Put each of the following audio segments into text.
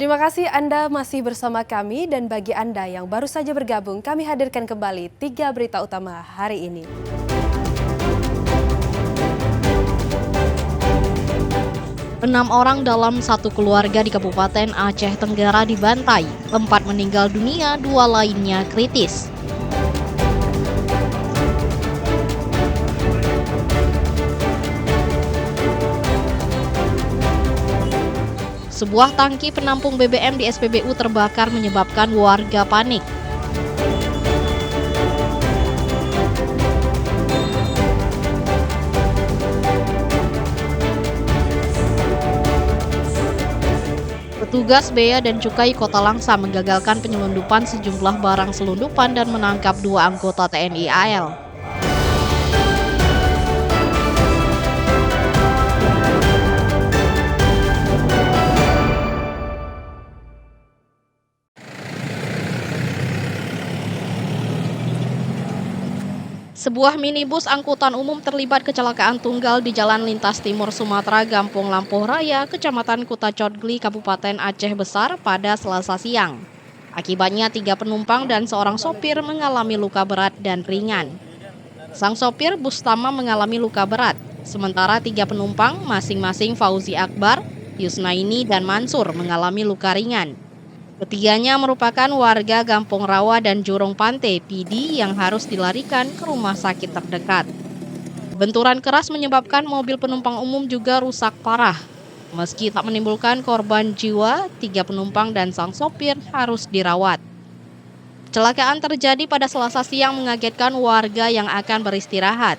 Terima kasih Anda masih bersama kami dan bagi Anda yang baru saja bergabung, kami hadirkan kembali 3 berita utama hari ini. Enam orang dalam satu keluarga di Kabupaten Aceh Tenggara dibantai, 4 meninggal dunia, 2 lainnya kritis. Sebuah tangki penampung BBM di SPBU terbakar menyebabkan warga panik. Petugas Bea dan Cukai Kota Langsa menggagalkan penyelundupan sejumlah barang selundupan dan menangkap 2 anggota TNI AL. Sebuah minibus angkutan umum terlibat kecelakaan tunggal di Jalan Lintas Timur Sumatera, Gampong Lampuh Raya, Kecamatan Kutacodgli, Kabupaten Aceh Besar pada Selasa siang. Akibatnya 3 penumpang dan seorang sopir mengalami luka berat dan ringan. Sang sopir Bustama mengalami luka berat, sementara 3 penumpang masing-masing Fauzi Akbar, Yusnaini, dan Mansur mengalami luka ringan. Ketiganya merupakan warga Gampong Rawa dan Jurong Pante, PD, yang harus dilarikan ke rumah sakit terdekat. Benturan keras menyebabkan mobil penumpang umum juga rusak parah. Meski tak menimbulkan korban jiwa, 3 penumpang dan sang sopir harus dirawat. Kecelakaan terjadi pada Selasa siang mengagetkan warga yang akan beristirahat.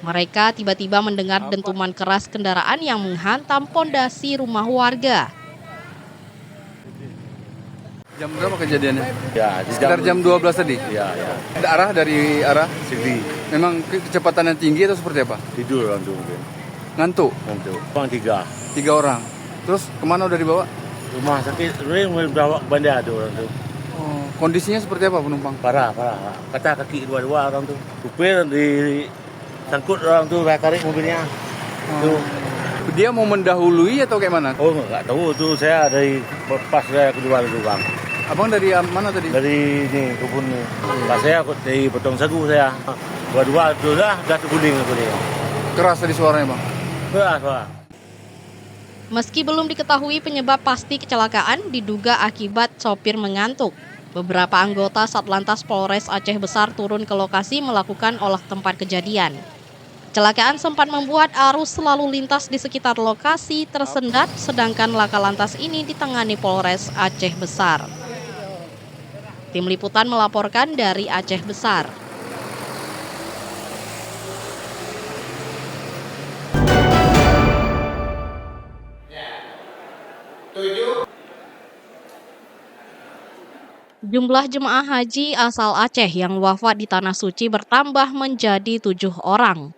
Mereka tiba-tiba mendengar dentuman keras kendaraan yang menghantam pondasi rumah warga. Jam berapa kejadiannya? Ya, Sekitar jam 12 tadi? Ya. Dari arah? Sini. Memang kecepatan yang tinggi atau seperti apa? Tidur orang tu mungkin. Ngantuk? Orang 3. 3 orang. Terus kemana udah dibawa? Rumah sakit, ring bawa ke bandar tu orang tu. Oh, kondisinya seperti apa penumpang? Parah. Kata kaki dua-dua orang tu. Supir di sangkut orang tu, tarik mobilnya. Tu. Dia mau mendahului atau kayak mana? Oh, enggak tahu tu, saya dari pas saya kedua tu bang. Abang dari mana tadi? Dari ni kebun ni. Pas saya dari potong sagu saya. Dua-dua tu dah terguling aku dia. Keras tadi suaranya bang? Keras. Meski belum diketahui penyebab pasti kecelakaan, diduga akibat sopir mengantuk. Beberapa anggota Satlantas Polres Aceh Besar turun ke lokasi melakukan olah tempat kejadian. Kecelakaan sempat membuat arus lalu lintas di sekitar lokasi tersendat, sedangkan laka lantas ini ditangani Polres Aceh Besar. Tim Liputan melaporkan dari Aceh Besar. Jumlah jemaah haji asal Aceh yang wafat di Tanah Suci bertambah menjadi 7 orang.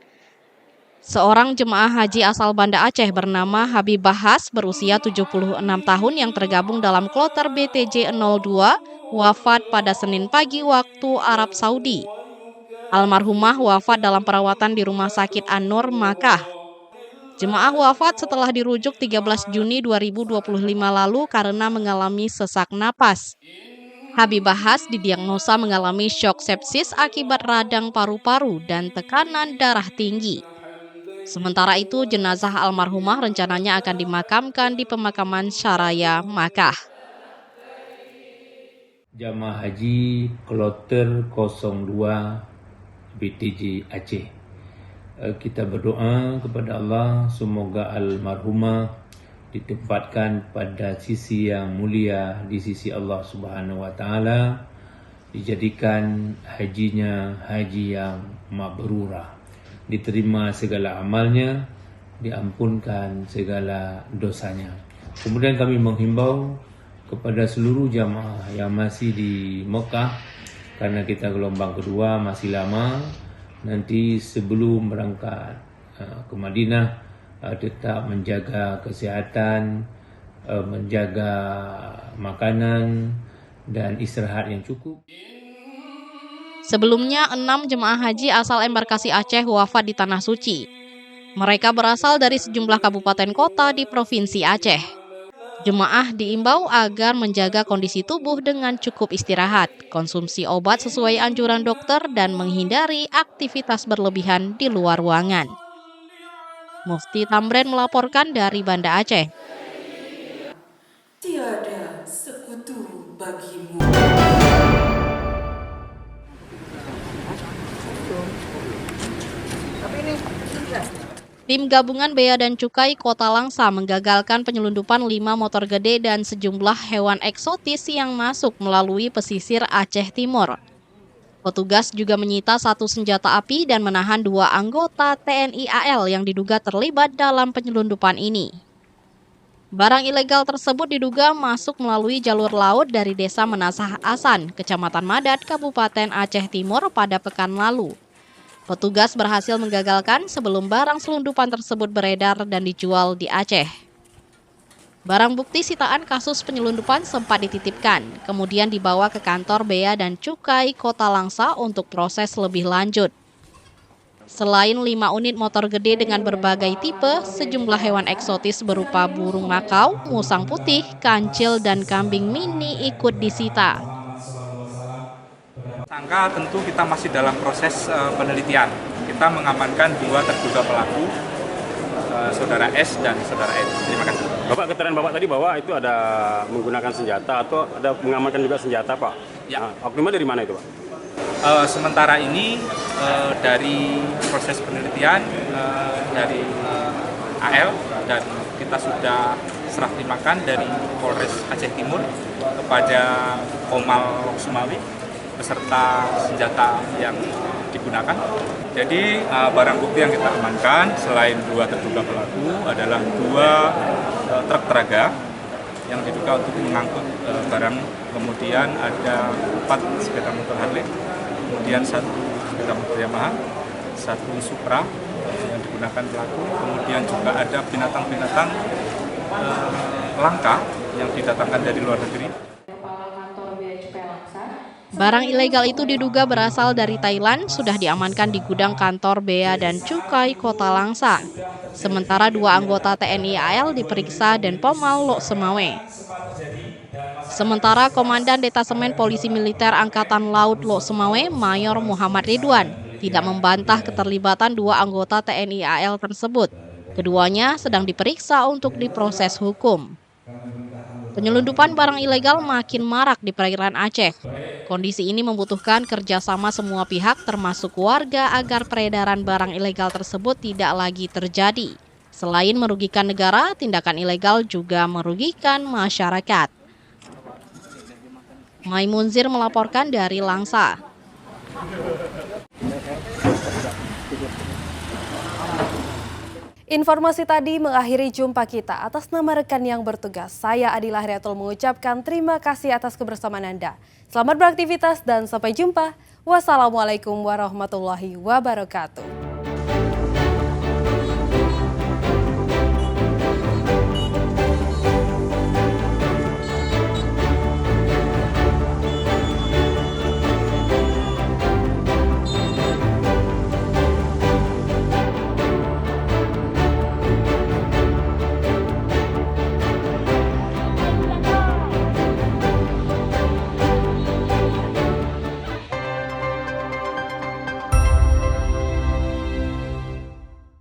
Seorang jemaah haji asal Banda Aceh bernama Habib Bahas berusia 76 tahun yang tergabung dalam kloter BTJ 02 wafat pada Senin pagi waktu Arab Saudi. Almarhumah wafat dalam perawatan di Rumah Sakit An-Nur, Makkah. Jemaah wafat setelah dirujuk 13 Juni 2025 lalu karena mengalami sesak napas. Habib Bahas didiagnosa mengalami shock sepsis akibat radang paru-paru dan tekanan darah tinggi. Sementara itu, jenazah almarhumah rencananya akan dimakamkan di pemakaman Syaraya, Makkah. Jamaah Haji Kloter 02 BTJ Aceh. Kita berdoa kepada Allah semoga almarhumah ditempatkan pada sisi yang mulia di sisi Allah Subhanahu wa taala, dijadikan hajinya haji yang mabrurah. Diterima segala amalnya, diampunkan segala dosanya. Kemudian kami menghimbau kepada seluruh jamaah yang masih di Mekah, karena kita gelombang kedua masih lama, nanti sebelum berangkat ke Madinah tetap menjaga kesihatan, menjaga makanan dan istirahat yang cukup. Sebelumnya, 6 jemaah haji asal embarkasi Aceh wafat di Tanah Suci. Mereka berasal dari sejumlah kabupaten kota di Provinsi Aceh. Jemaah diimbau agar menjaga kondisi tubuh dengan cukup istirahat, konsumsi obat sesuai anjuran dokter, dan menghindari aktivitas berlebihan di luar ruangan. Mufti Tamrin melaporkan dari Banda Aceh. Tiada sekutu bagimu. Tim gabungan Bea dan Cukai Kota Langsa menggagalkan penyelundupan 5 motor gede dan sejumlah hewan eksotis yang masuk melalui pesisir Aceh Timur. Petugas juga menyita 1 senjata api dan menahan 2 anggota TNI AL yang diduga terlibat dalam penyelundupan ini. Barang ilegal tersebut diduga masuk melalui jalur laut dari Desa Menasah Asan, Kecamatan Madat, Kabupaten Aceh Timur pada pekan lalu. Petugas berhasil menggagalkan sebelum barang selundupan tersebut beredar dan dijual di Aceh. Barang bukti sitaan kasus penyelundupan sempat dititipkan, kemudian dibawa ke kantor Bea dan Cukai Kota Langsa untuk proses lebih lanjut. Selain 5 unit motor gede dengan berbagai tipe, sejumlah hewan eksotis berupa burung makau, musang putih, kancil, dan kambing mini ikut disita. Sangka tentu kita masih dalam proses penelitian. Kita mengamankan 2 terduga pelaku, Saudara S dan Saudara N. Terima kasih. Bapak, keterangan Bapak tadi bahwa itu ada menggunakan senjata atau ada mengamankan juga senjata, Pak? Ya. Oknumnya dari mana itu, Pak? Sementara ini dari proses penelitian dari AL dan kita sudah serah terimakan dari Polres Aceh Timur kepada Komal Sumawi beserta senjata yang digunakan. Jadi barang bukti yang kita amankan selain 2 terduga pelaku adalah 2 truk teraga yang diduga untuk mengangkut barang. Kemudian ada 4 sepeda motor Harley, kemudian 1 sepeda motor Yamaha, 1 Supra yang digunakan pelaku, kemudian juga ada binatang-binatang langka yang didatangkan dari luar negeri. Barang ilegal itu diduga berasal dari Thailand, sudah diamankan di gudang kantor Bea dan Cukai Kota Langsa. Sementara 2 anggota TNI AL diperiksa dan Pomal Lok Semawe. Sementara Komandan Detasemen Polisi Militer Angkatan Laut Lok Semawe, Mayor Muhammad Ridwan, tidak membantah keterlibatan 2 anggota TNI AL tersebut. Keduanya sedang diperiksa untuk diproses hukum. Penyelundupan barang ilegal makin marak di perairan Aceh. Kondisi ini membutuhkan kerjasama semua pihak termasuk warga agar peredaran barang ilegal tersebut tidak lagi terjadi. Selain merugikan negara, tindakan ilegal juga merugikan masyarakat. Maimunzir melaporkan dari Langsa. Informasi tadi mengakhiri jumpa kita. Atas nama rekan yang bertugas, saya Adila Heriatul mengucapkan terima kasih atas kebersamaan Anda. Selamat beraktivitas dan sampai jumpa. Wassalamualaikum warahmatullahi wabarakatuh.